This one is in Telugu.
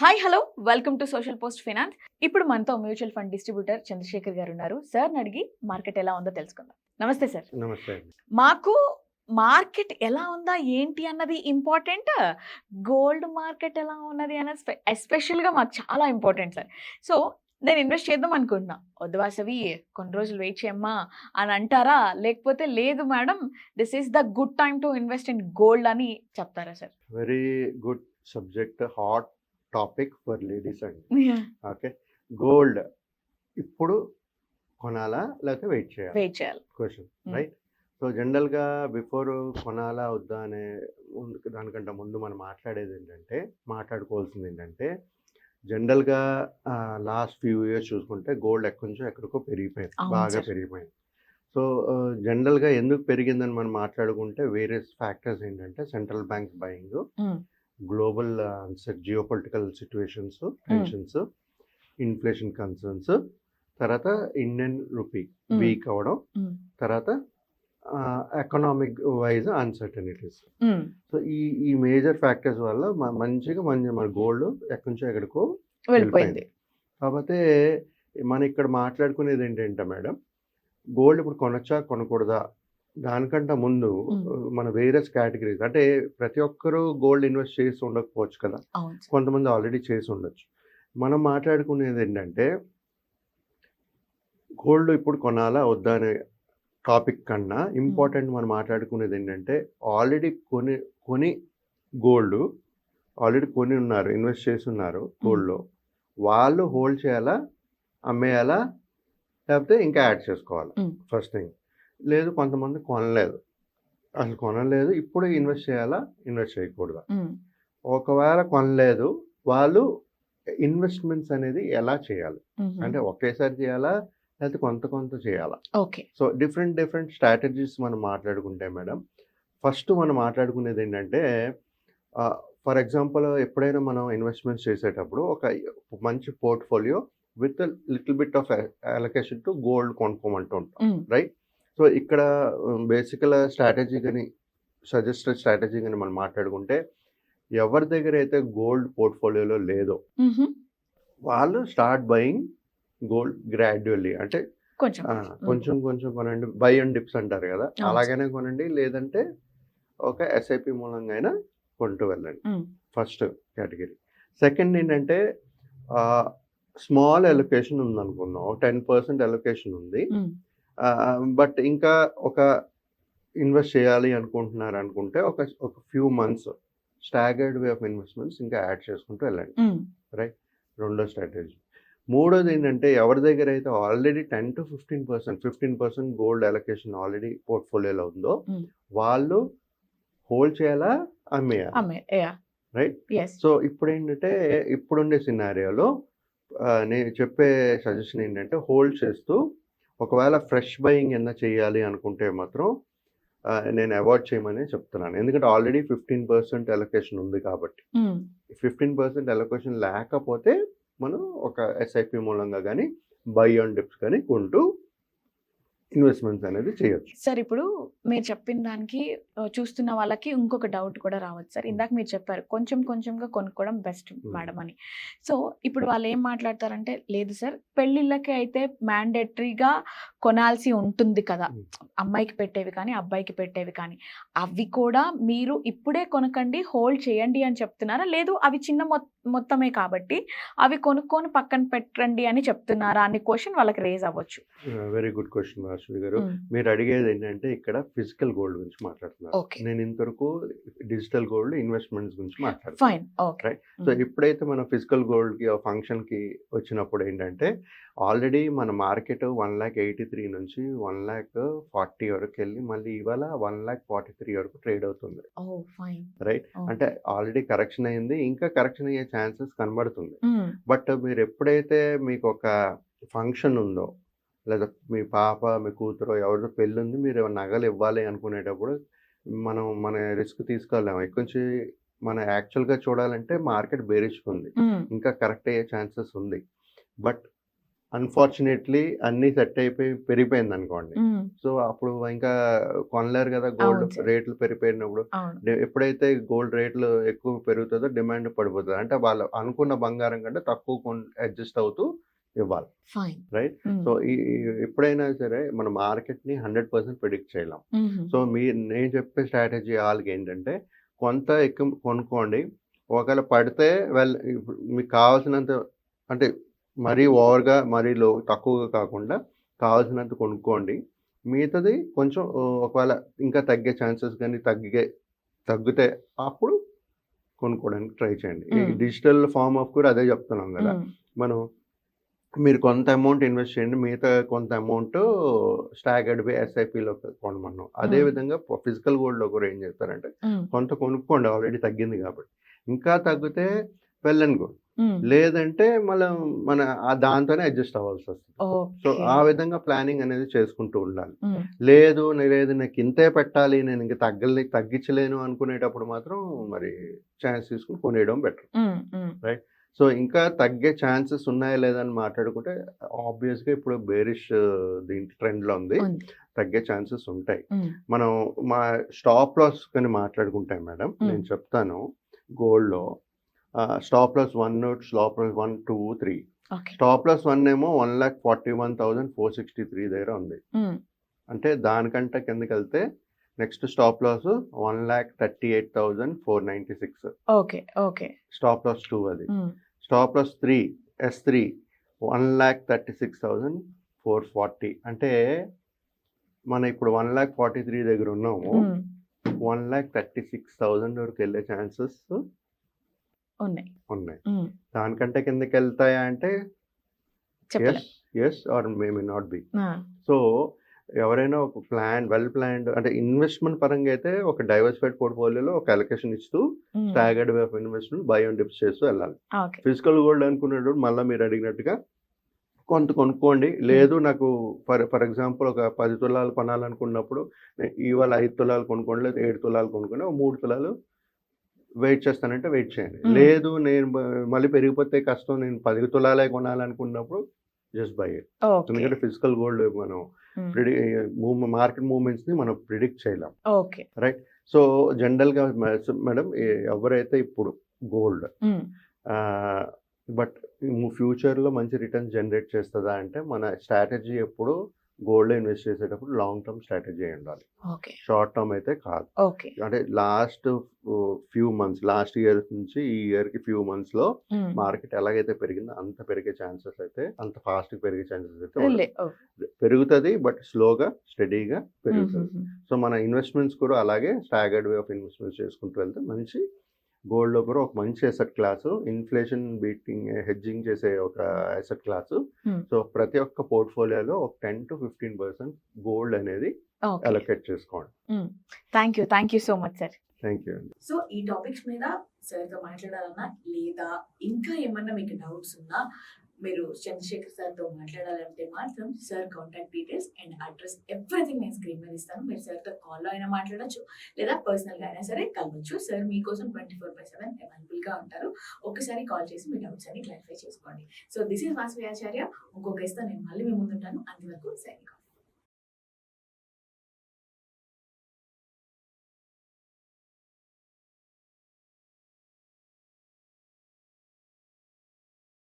Hi hello welcome to social post finance. ఇప్పుడు మనతో మ్యూచువల్ ఫండ్ డిస్ట్రిబ్యూటర్ చంద్రశేఖర్ గారు ఉన్నారు. సార్ అడిగి మార్కెట్ ఎలా ఉందో తెలుసుకుందాం. నమస్తే సార్. నమస్తే అండి. మాకు మార్కెట్ ఎలా ఉందా ఏంటి అన్నది ఇంపార్టెంట్. గోల్డ్ మార్కెట్ ఎలా ఉన్నది అన్నది ఎస్పెషల్గా మాకు చాలా ఇంపార్టెంట్ సార్. సో నేను ఇన్వెస్ట్ చేద్దాం అనుకుంటున్నా. వద్దు వాసవి కొన్ని రోజులు వెయిట్ చేయమ్మా అని అంటారా, లేకపోతే లేదు madam this is the good time to invest in gold అని చెప్తారా sir? Very good subject, hot topic for ladies అండి. ఓకే, గోల్డ్ ఇప్పుడు కొనాలా లేకపోతే వెయిట్ చేయాలి వెయిట్ చేయాలి క్వశ్చన్, రైట్? సో జనరల్గా బిఫోర్ కొనాలా వద్దా అనే దానికంటే ముందు మనం మాట్లాడుకోవాల్సింది ఏంటంటే జనరల్గా లాస్ట్ ఫ్యూ ఇయర్స్ చూసుకుంటే గోల్డ్ ఎక్కడి నుంచో ఎక్కడికో పెరిగిపోయింది, అవును బాగా సార్. పెరిగిపోయింది. సో జనరల్గా ఎందుకు పెరిగిందని మనం మాట్లాడుకుంటే వేరియస్ ఫ్యాక్టర్స్ ఏంటంటే central banks buying, global geopolitical situations, tensions, inflation concerns, తర్వాత ఇండియన్ రూపీ వీక్ అవ్వడం, తర్వాత ఎకనామిక్ వైజ్ అన్సర్టనిటీస్. సో ఈ మేజర్ ఫ్యాక్టర్స్ వల్ల మంచిగా మన గోల్డ్ ఎక్కడి నుంచో ఎక్కడికో వెళ్ళిపోయింది. కాకపోతే మనం ఇక్కడ మాట్లాడుకునేది ఏంటంటే మేడం, గోల్డ్ ఇప్పుడు కొనొచ్చా కొనకూడదా దానికంటే ముందు మన వేరియస్ కేటగిరీస్, అంటే ప్రతి ఒక్కరూ గోల్డ్ ఇన్వెస్ట్ చేసి ఉండకపోవచ్చు కదా, కొంతమంది ఆల్రెడీ చేసి ఉండొచ్చు. మనం మాట్లాడుకునేది ఏంటంటే గోల్డ్ ఇప్పుడు కొనాలా వద్దా అనే టాపిక్ కన్నా ఇంపార్టెంట్ మనం మాట్లాడుకునేది ఏంటంటే ఆల్రెడీ కొని గోల్డ్ ఆల్రెడీ కొని ఉన్నారు, ఇన్వెస్ట్ చేసి ఉన్నారు గోల్డ్లో, వాళ్ళు హోల్డ్ చేయాలా, అమ్మేయాలా, లేకపోతే ఇంకా యాడ్ చేసుకోవాలా? First thing. లేదు కొంతమంది కొనలేదు, ఇప్పుడు ఇన్వెస్ట్ చేయాలా, ఇన్వెస్ట్ చేయకూడదా? ఒకవేళ కొనలేదు, వాళ్ళు ఇన్వెస్ట్మెంట్స్ అనేది ఎలా చేయాలి? అంటే ఒకేసారి చేయాలా లేకపోతే కొంత చేయాలా? ఓకే. సో డిఫరెంట్ స్ట్రాటజీస్ మనం మాట్లాడుకుంటే మేడం, ఫస్ట్ మనం మాట్లాడుకునేది ఏంటంటే ఫర్ ఎగ్జాంపుల్ ఎప్పుడైనా మనం ఇన్వెస్ట్మెంట్స్ చేసేటప్పుడు ఒక మంచి portfolio with little bit of allocation to gold కొనుక్కోమంటూ ఉంటాం, రైట్? సో ఇక్కడ బేసికల్ సజెస్టెడ్ స్ట్రాటజీ కానీ మనం మాట్లాడుకుంటే ఎవరి దగ్గర అయితే గోల్డ్ పోర్ట్ఫోలియోలో లేదో వాళ్ళు స్టార్ట్ బయింగ్ గోల్డ్ గ్రాడ్యువల్లీ, అంటే కొంచెం కొనండి, బై అండ్ డిప్స్ అంటారు కదా, అలాగైనా కొనండి, లేదంటే ఒక ఎస్ఐపి మూలంగా అయినా కొంటూ వెళ్ళండి. First category. సెకండ్ ఏంటంటే స్మాల్ అలొకేషన్ ఉందనుకుందాం, 10% అలొకేషన్ ఉంది, బట్ ఇంకా ఒక ఇన్వెస్ట్ చేయాలి అనుకుంటున్నారు అనుకుంటే ఒక few months staggered way of investments ఇంకా యాడ్ చేసుకుంటూ వెళ్ళండి, రైట్? రెండో స్ట్రాటజీ. మూడోది ఏంటంటే ఎవరి దగ్గర అయితే already 10 to 15% gold allocation already పోర్ట్ఫోలియోలో ఉందో వాళ్ళు హోల్డ్ చేయాలా, అమ్మేయాలా, రైట్? సో ఇప్పుడు ఏంటంటే ఇప్పుడుండే సినారియోలో నేను చెప్పే సజెషన్ ఏంటంటే హోల్డ్ చేస్తూ ఒకవేళ ఫ్రెష్ బయింగ్ ఏమైనా చేయాలి అనుకుంటే మాత్రం నేను అవాయిడ్ చేయమని చెప్తున్నాను. ఎందుకంటే ఆల్రెడీ 15% అలొకేషన్ ఉంది కాబట్టి. 15% అలొకేషన్ లేకపోతే మనం ఒక ఎస్ఐపి మూలంగా కానీ బై ఆన్ డిప్స్ కానీ కొంటూ ఇన్వెస్ట్మెంట్స్ అనేది చేయొచ్చు. సార్ ఇప్పుడు మీరు చెప్పిన దానికి చూస్తున్న వాళ్ళకి ఇంకొక డౌట్ కూడా రావచ్చు సార్. ఇందాక మీరు చెప్పారు కొంచెంగా కొనుక్కోవడం బెస్ట్ మేడం అని. సో ఇప్పుడు వాళ్ళు ఏం మాట్లాడతారంటే, లేదు సార్ పెళ్ళిళ్ళకి అయితే మ్యాండేటరీగా కొనాల్సి ఉంటుంది కదా, అమ్మాయికి పెట్టేవి కానీ అబ్బాయికి పెట్టేవి కానీ, అవి కూడా మీరు ఇప్పుడే కొనకండి హోల్డ్ చేయండి అని చెప్తున్నారా, లేదు అవి చిన్న మొత్తమే కాబట్టి అవి కొనుక్కొని పక్కన పెట్టండి అని చెప్తున్నారా అనే క్వశ్చన్ వాళ్ళకి రేజ్ అవ్వచ్చు. వెరీ గుడ్ క్వశ్చన్ వాసవి గారు. మీరు అడిగేది ఏంటంటే ఇక్కడ ఫిజికల్ గోల్డ్ గురించి మాట్లాడుతున్నారు, నేను ఇంతవరకు డిజిటల్ గోల్డ్ ఇన్వెస్ట్మెంట్స్ గురించి మాట్లాడుతున్నాను, రైట్? సో ఎప్పుడైతే మనం ఫిజికల్ గోల్డ్ కి ఫంక్షన్ కి వచ్చినప్పుడు ఏంటంటే ఆల్రెడీ మన మార్కెట్ 1,83,000 నుంచి 1,40,000 వరకు వెళ్ళి మళ్ళీ ఇవాళ 1,43,000 వరకు ట్రేడ్ అవుతుంది, రైట్? అంటే ఆల్రెడీ కరెక్షన్ అయింది, ఇంకా కరెక్షన్ అయ్యే ఛాన్సెస్ కనబడుతుంది. బట్ మీరు ఎప్పుడైతే మీకు ఒక ఫంక్షన్ ఉందో, లేదా మీ పాప మీ కూతురు ఎవరిదో పెళ్ళి ఉంది, మీరు నగలు ఇవ్వాలి అనుకునేటప్పుడు మన రిస్క్ తీసుకోలేము. ఎక్కువ నుంచి మనం యాక్చువల్గా చూడాలంటే మార్కెట్ బేరిష్గా ఉంది, ఇంకా కరెక్ట్ అయ్యే ఛాన్సెస్ ఉంది. బట్ అన్ఫార్చునేట్లీ అన్నీ సెట్ అయిపోయి పెరిగిపోయింది అనుకోండి. సో అప్పుడు ఇంకా కొనలేరు కదా గోల్డ్ అవును సార్. రేట్లు పెరిగిపోయినప్పుడు. అవును. ఎప్పుడైతే గోల్డ్ రేట్లు ఎక్కువ పెరుగుతుందో డిమాండ్ పడిపోతుంది. అంటే వాళ్ళు అనుకున్న బంగారం కంటే తక్కువ అడ్జస్ట్ అవుతూ ఇవ్వాలి. ఫైన్. రైట్? సో ఎప్పుడైనా సరే మన మార్కెట్‌ని 100% ప్రిడిక్ట్ చేయలేం. సో నేను చెప్పే స్ట్రాటజీ ఆళ్ళకేంటంటే కొంత ఎక్కువ కొనుక్కోండి. ఒకవేళ పడితే ఇప్పుడు మీకు కావాల్సినంత అంటే మరీ ఓవర్‌గా, మరీ తక్కువగా కాకుండా కావాల్సినంత కొనుక్కోండి. మిగతాది కొంచెం ఒకవేళ ఇంకా తగ్గే ఛాన్సెస్ గాని తగ్గితే అప్పుడు కొనుక్కోవడానికి ట్రై చేయండి. ఈ డిజిటల్ ఫార్మ్ ఆఫ్ కూడా అదే చెప్తున్నాం గదా! మనం మీరు కొంత అమౌంట్ ఇన్వెస్ట్ చేయండి. మిగతా కొంత అమౌంట్ స్టాగర్డ్ వే ఎస్ఐపిలో కొనమన్నాం. అదే విధంగా ఫిజికల్ గోల్డ్‌లో కూడా ఏం చేస్తారంటే కొంత కొనుక్కోండి ఆల్రెడీ తగ్గింది కాబట్టి. ఇంకా తగ్గితే వెల్ అండ్ గుడ్. లేదంటే మన దాంతోనే అడ్జస్ట్ అవ్వాల్సొస్తది. సో, ఆ విధంగా ప్లానింగ్ అనేది చేసుకుంటూ ఉండాలి. లేదు నాకు ఇంతే పెట్టాలి, నేను ఇంక తగ్గించలేను అనుకునేటప్పుడు మాత్రం మరి ఛాన్స్ తీసుకొని కొనేయడం బెటర్. రైట్? సో, ఇంకా తగ్గే ఛాన్సెస్ ఉన్నాయా లేదా అని మాట్లాడుకుంటే ఆబ్వియస్‌గా ఇప్పుడు బేరిష్ ట్రెండ్‌లో ఉంది. తగ్గే ఛాన్సెస్ ఉంటాయి. మనం మా స్టాప్ లాస్ కానీ మాట్లాడుకుంటే మేడం నేను చెప్తాను గోల్డ్‌లో stop loss 1, stop loss 1, 2, 3. Stop loss 1 ఏమో 1,41,463 దగ్గర ఉంది. అంటే దానికంటే కిందకెళ్తే next stop loss 1,38,496. Okay. Stop loss 2 అది. Stop loss 3 S3 1,36,440. అంటే మనం ఇప్పుడు 1,43 దగ్గర ఉన్నాము. 1,36,000 వరకు వెళ్ళే ఛాన్సెస్ ఉన్నాయి. దానికంటే కిందకెళ్తాయా అంటే yes or may not be. So ఎవరైనా ఒక వెల్ ప్లాన్డ్ అంటే ఇన్వెస్ట్‌మెంట్ పరంగా అయితే ఒక డైవర్సిఫైడ్ పోర్ట్‌ఫోలియోలో ఒక అలొకేషన్ ఇస్తూ staggered way of investment by and dips చేస్తూ వెళ్ళాలి. ఫిజికల్ గోల్డ్ అనుకునేటప్పుడు మళ్ళా మీరు అడిగినట్టుగా కొంత కొనుక్కోండి. లేదు నాకు ఫర్ ఎగ్జాంపుల్ ఒక 10 తులాలు కొనాలనుకున్నప్పుడు ఇవాళ 5 తులాలు కొనుక్కోండి, లేదా 7 తులాలు కొనుక్కోండి. ఒక 3 తులాలు వెయిట్ చేస్తానంటే వెయిట్ చేయండి. లేదు నేను మళ్ళీ పెరిగిపోతే కష్టం, నేను 10 తులాలే కొనాలనుకున్నప్పుడు జస్ట్ బై ఇట్. ఎందుకంటే ఫిజికల్ గోల్డ్ మనం మార్కెట్ మూవ్‌మెంట్స్‌ని మనం ప్రిడిక్ట్ చేయలేం. రైట్? సో జనరల్‌గా మేడం ఎవరైతే ఇప్పుడు గోల్డ్ బట్ ఫ్యూచర్‌లో మంచి రిటర్న్స్ జనరేట్ చేస్తదా అంటే మన స్ట్రాటజీ ఎప్పుడు గోల్డ్‌లో ఇన్వెస్ట్ చేసేటప్పుడు లాంగ్ టర్మ్ స్ట్రాటజీ ఉండాలి. షార్ట్ టర్మ్ అయితే కాదు. అంటే లాస్ట్ ఇయర్ నుంచి ఈ ఇయర్‌కి ఫ్యూ మంత్స్‌లో మార్కెట్ ఎలాగైతే పెరిగిందో అంత పెరిగే ఛాన్సెస్ అయితే అంత ఫాస్ట్‌గా పెరిగే ఛాన్సెస్ అయితే పెరుగుతది. బట్ స్లోగా, స్టడీగా పెరుగుతది. సో మన ఇన్వెస్ట్‌మెంట్స్ కూడా అలాగే స్టాగర్డ్ వే ఆఫ్ ఇన్వెస్ట్‌మెంట్స్ చేసుకుంటూ వెళ్తే మంచి గోల్డ్‌లో కూడా ఒక మంచి అసెట్ క్లాసు, ఇన్‌ఫ్లేషన్ హెడ్జింగ్ చేసే ఒక అసెట్ క్లాసు. సో ప్రతి ఒక్క పోర్ట్‌ఫోలియోలో ఒక 10-15% గోల్డ్ అనేది అలొకేట్ చేసుకోండి. Thank you so much sir. Thank you అండి. సో ఈ టాపిక్స్ మీద సార్‌తో మాట్లాడాలన్నా లేదా ఇంకా ఏమన్నా మీకు డౌట్స్ ఉన్నా మీరు చంద్రశేఖర్ సార్‌తో మాట్లాడాలంటే మాత్రం sir contact details and address everything నేను స్క్రీన్ మీద ఇస్తాను. మీరు సార్‌తో కాల్‌లో అయినా మాట్లాడొచ్చు, లేదా పర్సనల్‌గా అయినా సరే కలవచ్చు. సార్ మీకోసం 24/7 అవైలబుల్‌గా ఉంటారు. ఒక్కసారి కాల్ చేసి మీ డౌట్స్ అన్ని క్లారిఫై చేసుకోండి. సో దిస్ ఈజ్ వాసవి ఆచార్య. ఇంకో గెస్ట్‌తో నేను మళ్ళీ మీ ముందుంటాను. అంతవరకు సైనింగ్ ఆఫ్.